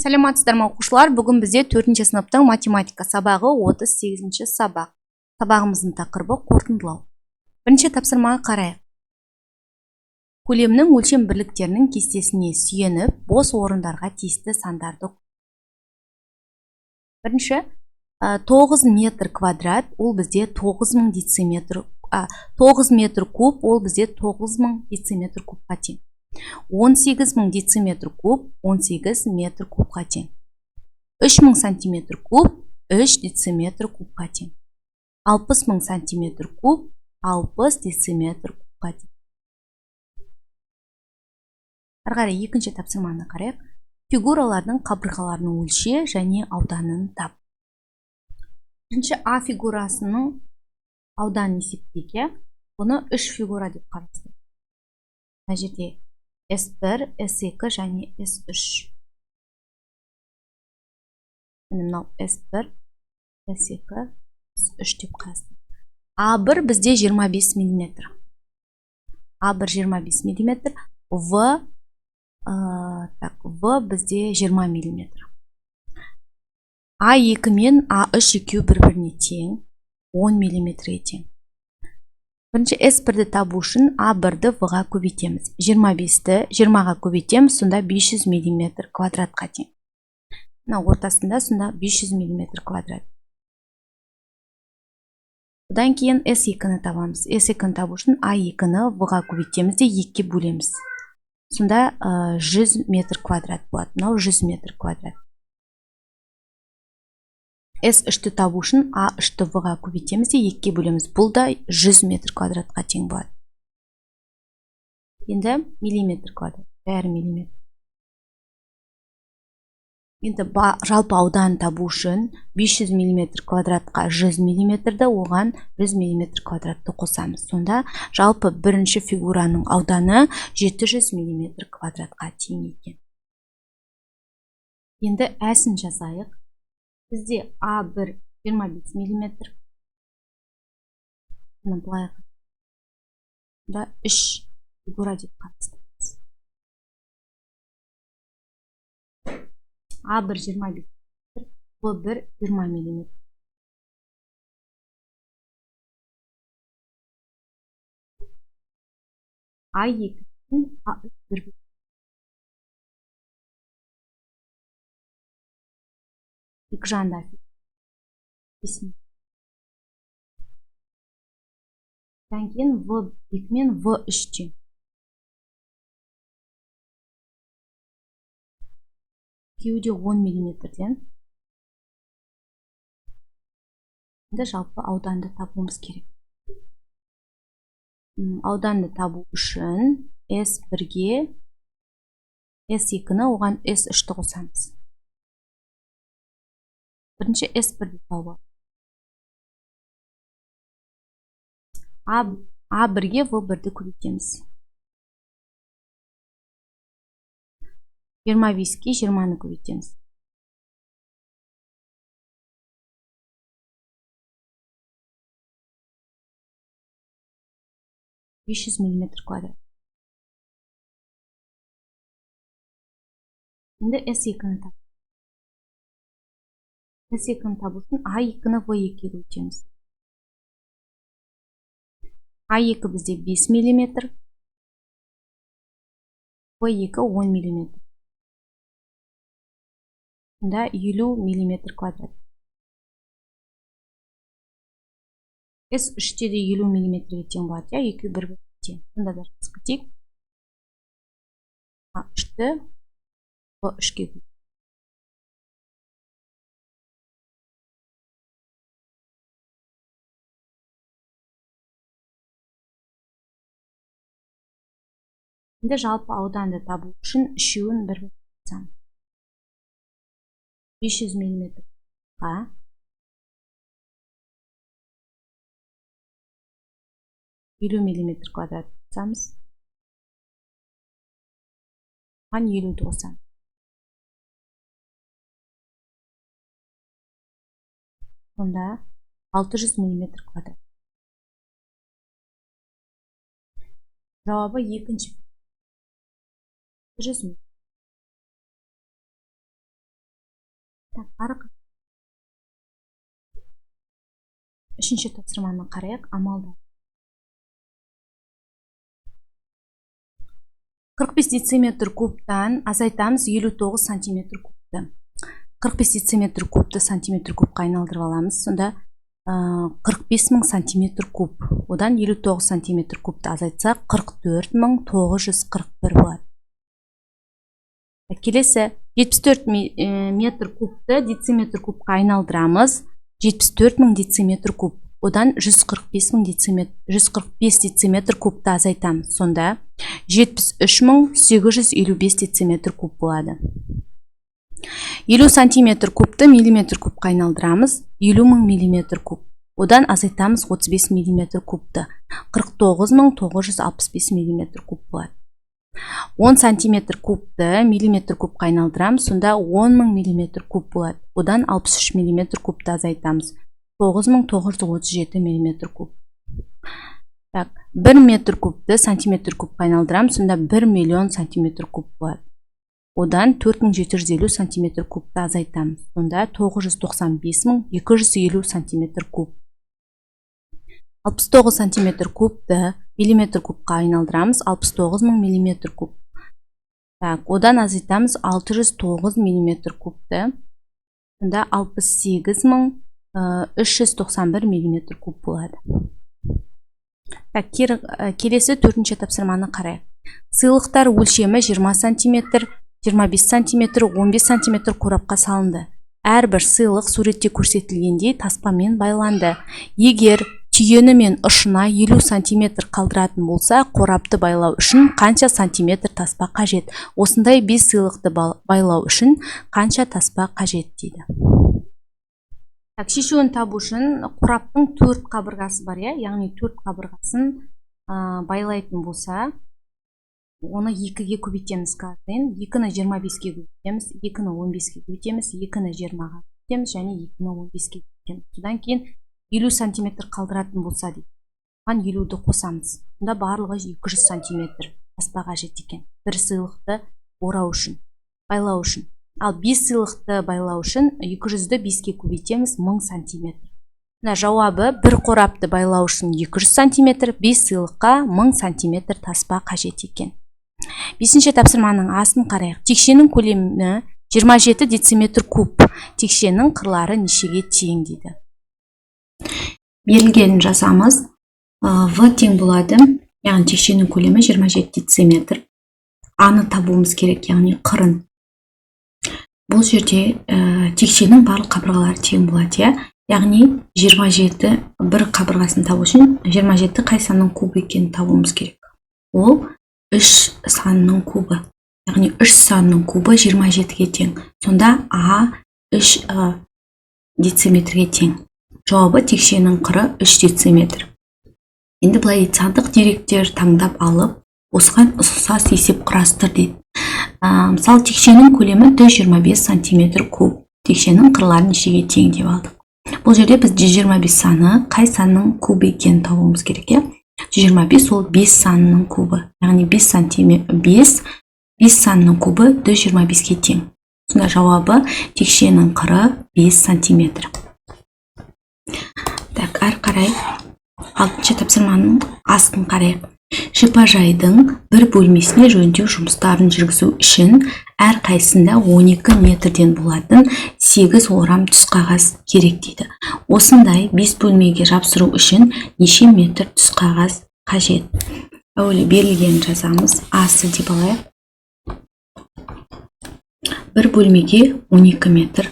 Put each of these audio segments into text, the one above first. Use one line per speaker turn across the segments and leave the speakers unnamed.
Саламатсыздар ма оқушылар, бүгін бізде 4-ші сыныптың математика сабағы 38-ші сабақ. Сабағымыздың тақырыбы қорытындылау. Бірінші тапсырмаға қарайық. Көлемнің өлшем бірліктерінің кестесіне сүйеніп, бос орындарға тиісті сандарды. Бірінші, 9 метр квадрат, ол бізде 9000 дециметр, 9 метр куб, ол бізде 9000 дециметр кубқа тең. 18000 дециметр куб, 18 метр кубқа тең. 3000 сантиметр куб, 3 дециметр кубқа тең. 60000 сантиметр куб, 60 дециметр кубқа тең. Әрі екінші тапсырманы қарайық. Фигуралардың қабырғаларының өлше және ауданын тап. Бірінші А фигурасының ауданын есептейік. Бұны 3 фигура деп қарастырайық. Мына жерде S1, S2 және S3. Мынау S1, S2, S3 деп қарастырайық. А1 бізде 25 мм. А1 25 мм, В бізде 20 мм. А2 мен А3 екеуі бір-біріне тең, 10 мм-ге тең. Бірінші S1-ді табу үшін А1-ді В-ға көбейтеміз. 25-ті 20-ға көбейтеміз, сонда 500 мм квадратқа тең. Ортасында сонда 500 мм квадрат. Бұдан кейін S2-ні табамыз. S2-ні табу үшін А2-ні В-ға көбейтеміз де 2-ге бөлеміз. Сонда 100 метр квадрат болады. Мынау 100 метр квадрат. S3-ті табу үшін А3-ті В-ға көбейтеміз де 2-ге бөлеміз. Бұл да 100 метр квадратқа тең болады. Енді миллиметр квадрат, бәрі миллиметр. Енді жалпы ауданын табу үшін 500 мм квадратқа 100 мм-ді, оған 100 мм квадратты қосамыз. Сонда жалпы бірінші фигураның ауданы 700 мм квадратқа тең екен. Енді әсін жазайық. Бізде А1 25 мм. Бұлай да 3 фигура деп қарастырамыз. А1 25 мм, В1 20 мм. А2 мен А3 бір. Екі жанда 5 мм. Одан кейін В2 мен В3 тең. Екеуі де 10 мм-ден. Енді жалпы ауданды табуымыз керек. Ауданды табу үшін S1-ге S2-ні, оған S3-ті қосамыз. Бірінші S1-ді табу. А1-ге В1-ді көбейтеміз. 25-ке 20-ны көбейтеміз. $500 мм квадрат. Енді S2-ні табу. S2-ні табу үшін А2-ні В2-ге көбейтеміз. А2 бізде 5 мм, В2 10 мм. Сонда 50 мм квадрат. S3-те де 50 мм-ге тең болады, екеуі бір-біріне тең. Сонда да жазып. А3-ті В3-ге көбейтеміз. Енді жалпы ауданды табу үшін үшеуін бір-біріне қосамыз. 500 мм-ға 50 мм квадрат қосамыз. Оған 50-ді қосамыз. Сонда 600 мм квадрат. Жауабы екінші. 600 мм. Үшінші тапсырманы қарайық, амалда. 45 дециметр кубтан азайтамыз 59 сантиметр кубты. 45 дециметр кубты сантиметр кубқа айналдырып аламыз. Сонда 45.000 сантиметр куб. Одан 59 сантиметр кубты азайтсақ 44.941 болады. Келесі 74 метр кубты дециметр кубқа айналдырамыз. 74.000 дециметр куб. Одан 145 дециметр кубты азайтамыз. Сонда 73.855 дециметр куб болады. 50 сантиметр кубты миллиметр кубқа айналдырамыз. 50.000 миллиметр куб. Одан азайтамыз 35 миллиметр кубты. 49.965 миллиметр куб болады. 10 сантиметр кубты миллиметр кубқа айналдырамыз. Сонда 10.000 миллиметр куб болады. Одан 63 миллиметр кубты азайтамыз. 9.937 миллиметр куб. 1 метр кубты сантиметр кубқа айналдырамыз. Сонда 1 миллион сантиметр куб болады. Одан 4750 сантиметр кубты азайтамыз. Сонда 995.250 сантиметр куб. 69 сантиметр кубты миллиметр кубқа айналдырамыз. 69.000 миллиметр куб. Одан азайтамыз 609 миллиметр кубты. Сонда 68.391 миллиметр куб болады. Келесі төртінші тапсырманы қарайық. Сыйлықтар өлшемі 20 сантиметр, 25 сантиметр, 15 сантиметр қорапқа салынды. Әрбір сыйлық суретте көрсетілгендей таспамен байланды. Егер түйені мен ұшына 50 сантиметр қалдыратын болса, қорапты байлау үшін қанша сантиметр таспа қажет? Осындай 5 сыйлықты байлау үшін қанша таспа қажет дейді. Шешуін табу үшін қораптың 4 қабырғасы бар, яғни 4 қабырғасын байлайтын болса, оны 2-ге көбейтеміз каждайын. 2-ні 25-ге көбейтеміз, 2-ні 15-ге көбейтеміз, 2-ні 20-ға көбейтеміз және 2-ні 15-ге көбейтеміз. Содан кейін 50 сантиметр қалдыратын болса дейді. Оған 50-ді қосамыз. Онда барлығы 200 сантиметр таспа қажет екен. Бір сыйлықты орау үшін, байлау үшін. Ал 5 сыйлықты байлау үшін 200-ді 5-ге көбейтеміз 1000 сантиметр. Жауабы бір қорапты байлау үшін 200 сантиметр, 5 сыйлыққа 1000 сантиметр таспа қажет екен. 5-ші тапсырманың асын қарайық. Текшенің көлемі 27 дециметр куб. Текшенің қырлары нешеге тең дейді. Берілгенін жасамыз. В тең болады. Яғни текшенің көлемі 27 дециметр. Аны табуымыз керек, яғни қырын. Бұл жерде текшенің барлық қабырғалары тең болады. Яғни 27 бір қабырғасын табу үшін 27 қай санның кубы екенін табуымыз керек. Ол 3 санның кубы. Яғни 3 санның кубы 27-ге тең. Сонда А 3 дециметрге тең. Жауабы текшенің қыры 3 дециметр. Енді бұлай сандық деректер таңдап алып, осыған ұқсас есеп құрастыр дейді. Мысалы, текшенің көлемі 125 сантиметр куб. Текшенің қырлары нешеге тең деп алдық. Бұл жерде біз 125 саны қай санның кубы екенін табуымыз керек. 125 ол 5 санның кубы. Яғни 5 санның кубы 125-ге тең. Сонда жауабы текшенің қыры 5 сантиметр. Ары қарай 6-шы тапсырманың астын қарайық. Шипажайдың бір бөлмесіне жөндеу жұмыстарын жүргізу үшін әр қайсында 12 метрден болатын 8 орам түс қағаз керек дейді. Осындай 5 бөлмеге жапсыру үшін неше метр түс қағаз қажет? Әуелі берілген жазамыз. Асы деп алайық. Бір бөлмеге 12 метр.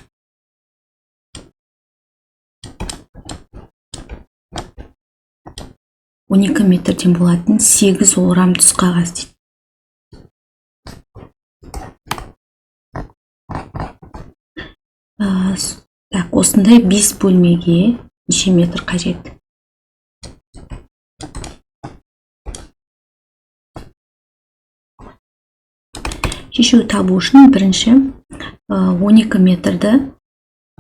Метрден болатын 8 орам түс қағаз дейді. Осындай 5 бөлмеге неше метр қажет? Шешу табу үшін бірінші 12 метрді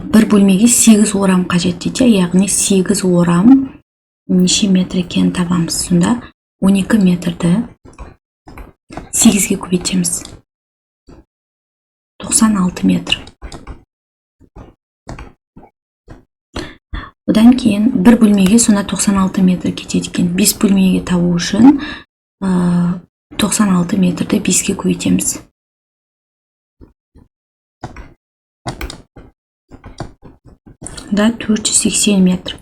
бір бөлмеге 8 орам қажет дейді. Яғни 8 орам неше метр екенін табамыз. Сонда 12 метрді 8-ге көбейтеміз. 96 метр. Одан кейін бір бөлмеге сонда 96 метр кетеді екен. 5 бөлмеге табу үшін 96 метрді 5-ке көбейтеміз. Да 480 метр.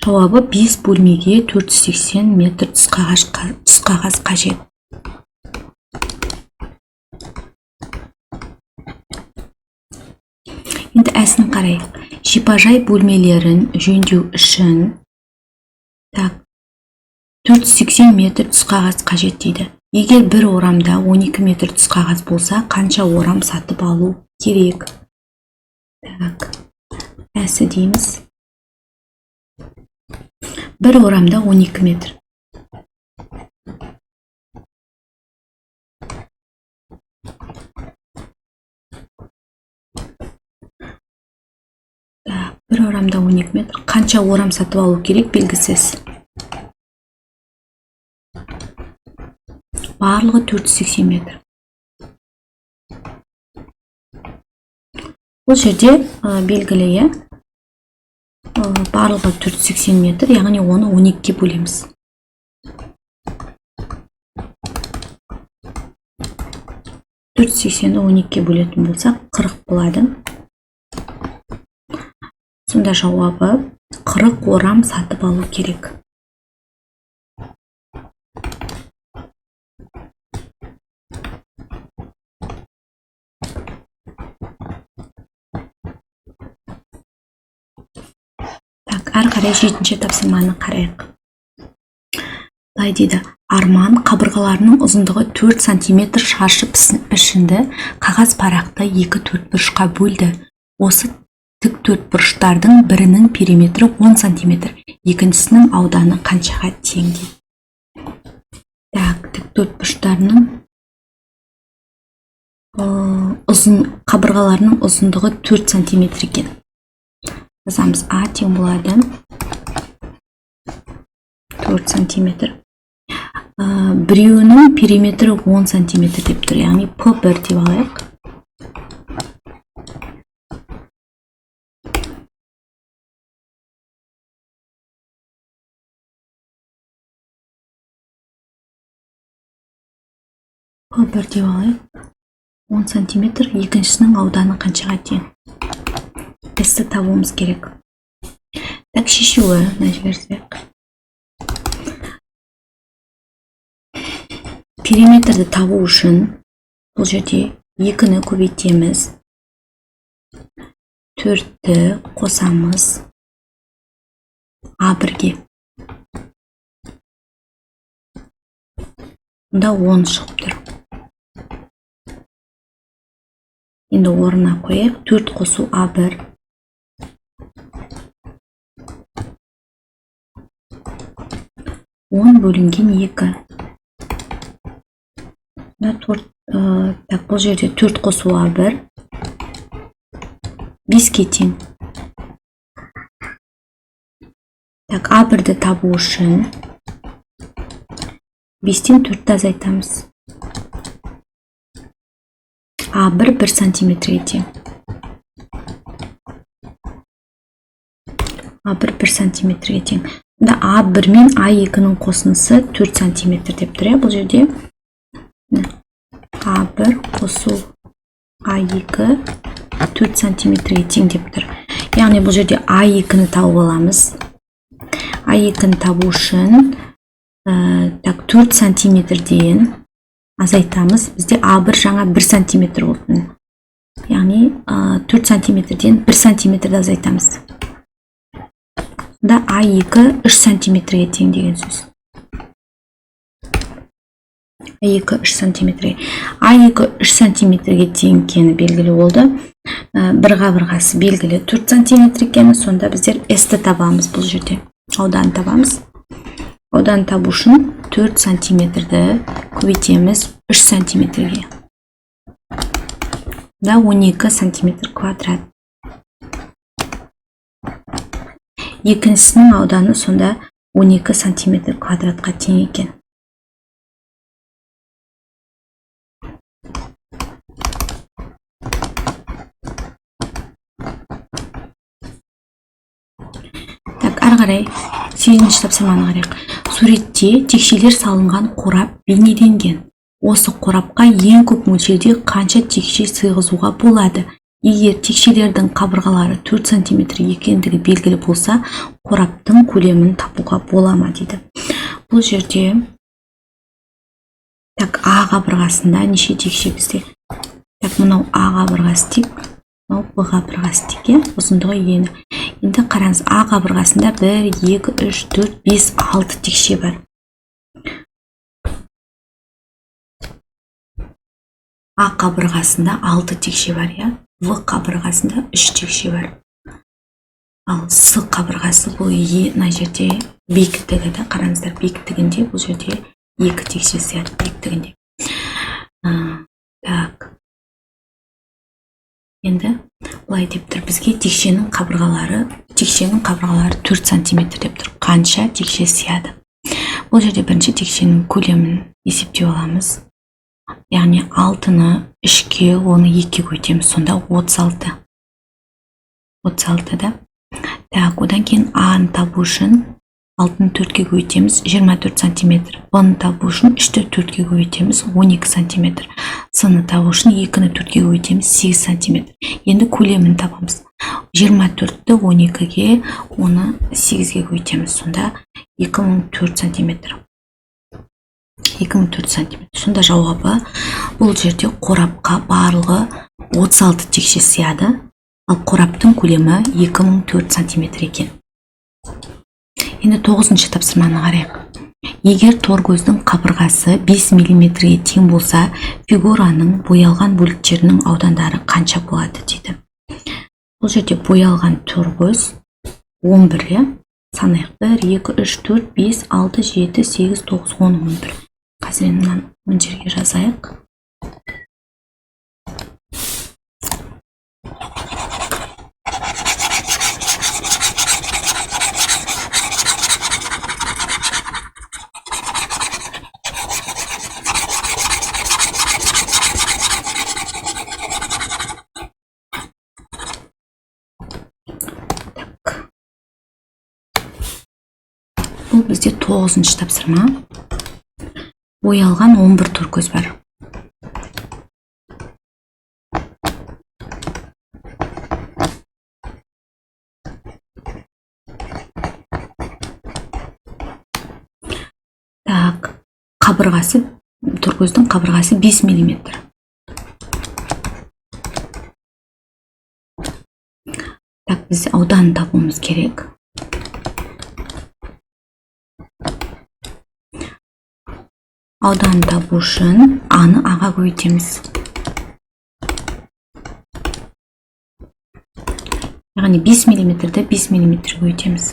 Жауабы 5 бөлмеге 480 метр түс қағаз қажет. Енді әсін қарайық. Шипажай бөлмелерін жөндеу үшін 480 метр түс қағаз қажет дейді. Егер бір орамда 12 метр түс қағаз болса, қанша орам сатып алу керек? Әсі дейміз. Бір орамда 12 метр. Бір орамда 12 метр. Қанша орам сатып алу керек белгісіз. Барлығы 480 метр. Бұл жерде белгілі, барлығы 480 метр, яғни оны 12-ке бөлеміз. Төрт 480-ді 12-ке бөлетін болсақ, 40 болады. Сонда жауабы 40 орам сатып алу керек. Әрі қарай 7-ші тапсырманы қарайық. Былай дейді, Арман қабырғаларының ұзындығы 4 см шаршы пішінді қағаз парақты 2 төртбұрышқа бөлді. Осы тік төртбұрыштардың бірінің периметрі 10 см, екіншісінің ауданы қаншаға тең дейді. Тік төртбұрыштарының қабырғаларының ұзындығы 4 см екен. Жазамыз, А тең болады 4 см. Біреуінің периметрі 10 см деп тұр, яғни P1 деп алайық. P1 деп алайық. 10 см, екіншісінің ауданы қаншаға тең? С-ті табуымыз керек. Так, шешуі жіберсек. Периметрді табу үшін бұл жерде 2-ні көбейтеміз. 4-ті қосамыз А1-ге. Мұнда 10 шығып тұр. Енді орнына қойып, 4 қосу А1. 10 бөлінген 2. Бұл жерде 4 қосу А1. 5-ке тең. А1-ді табу үшін 5-тен 4-ті азайтамыз. А1 1 сантиметрге тең. А1 1 сантиметрге тең. А1 мен А2-ның қосынысы 4 сантиметр деп тұр. Бұл жерде А1 қосу А2 4 сантиметрге тең деп тұр. Яғни бұл жерде А2-ні тауып аламыз. А2-ні табу үшін 4 сантиметрден азайтамыз. Бізде А1 жаңа 1 сантиметр болсын. Яғни 4 сантиметрден 1 сантиметрді азайтамыз. А2 3 сантиметрге тең деген сөз. А2 3 сантиметрге. А2 3 сантиметрге тең екені белгілі болды. Бір қабырғасы белгілі 4 сантиметр екені, сонда біздер S-ті табамыз бұл жерде. Аудан табамыз. Аудан табу үшін 4 сантиметрді көбейтеміз 3 сантиметрге. 12 сантиметр квадрат. Екіншісінің ауданы сонда 12 сантиметр квадратқа тең екен. Ары қарай 8-ші тапсырманы қарайық. Суретте текшелер салынған қорап бейнеленген. Осы қорапқа ең көп мөлшерде қанша текше сыйғызуға болады? Егер текшелердің қабырғалары 4 см екендігі белгілі болса, қораптың көлемін табуға бола ма дейді. Бұл жерде А қабырғасында неше текше бізде? Мынау А қабырғасы тек, мынау Б қабырғасы тек, ұзындығы ені. Енді қараңыз, А қабырғасында 1, 2, 3, 4, 5, 6 текше бар. А қабырғасында 6 текше бар, В қабырғасында 3 текше бар. Ал С қабырғасы бұл мына жерде биіктігі, қараңыздар, биіктігінде бұл жерде 2 текше сияқты биіктігінде. Енді былай деп тұр, бізге текшенің қабырғалары 4 см деп тұр. Қанша текше сияды? Бұл жерде бірінші текшенің көлемін есептеп аламыз. Яғни 6-ны 3-ке, оны 2-ге көйтеміз, сонда 36. 36 да. Одан кейін А-ны табу үшін 6-ны 4-ке көйтеміз, 24 см. Б-ны табу үшін 3-ті 4-ке көйтеміз, 12 см. С-ны табу үшін 2-ні 4-ке көйтеміз, 8 см. Енді көлемін табамыз. 24-ті 12-ге, оны 8-ге көйтеміз, сонда 2004 см. 2004 см. Сонда жауабы бұл жерде қорапқа барлығы 36 текше сияды, ал қораптың көлемі 2004 см екен. Енді 9-ші тапсырманы қарайық. Егер торкөздің қабырғасы 5 мм-ге тең болса, фигураның боялған бөліктерінің аудандары қанша болады дейді. Бұл жерде боялған торкөз 11, санайық. 1, 2, 3, 4, 5, 6, 7, 8, 9, 10, 11. Қазір мынаны мына жерге жазайық. Бұл бізде 9-ші тапсырма. Боялған 11 торкөз бар. Қабырғасы, торкөздің қабырғасы 5 мм. Біз ауданын табуымыз керек. Ауданын табу үшін А-ны А-ға көйтеміз. Яғни 5 мм-ді 5 мм көйтеміз.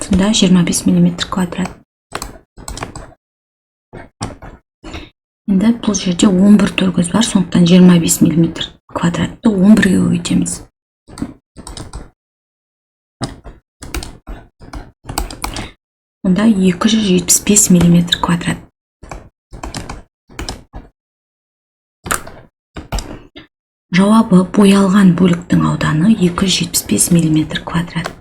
Сонда 25 мм квадрат. Енді бұл жерде 11 торкөз бар, сондықтан 25 мм квадратты 11-ге көйтеміз. Онда 275 мм квадрат. Жауабы боялған бөліктің ауданы 275 мм квадрат.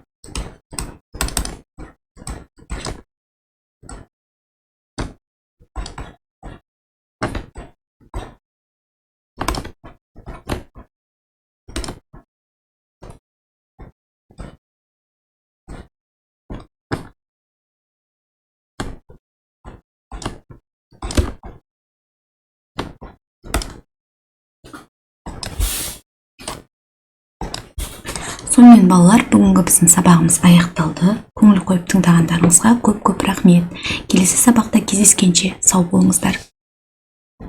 Сонымен балалар, бүгінгі біздің сабағымыз аяқталды. Көңіл қойып тыңдағандарыңызға көп-көп рахмет. Келесі сабақта кездескенше сау болыңыздар.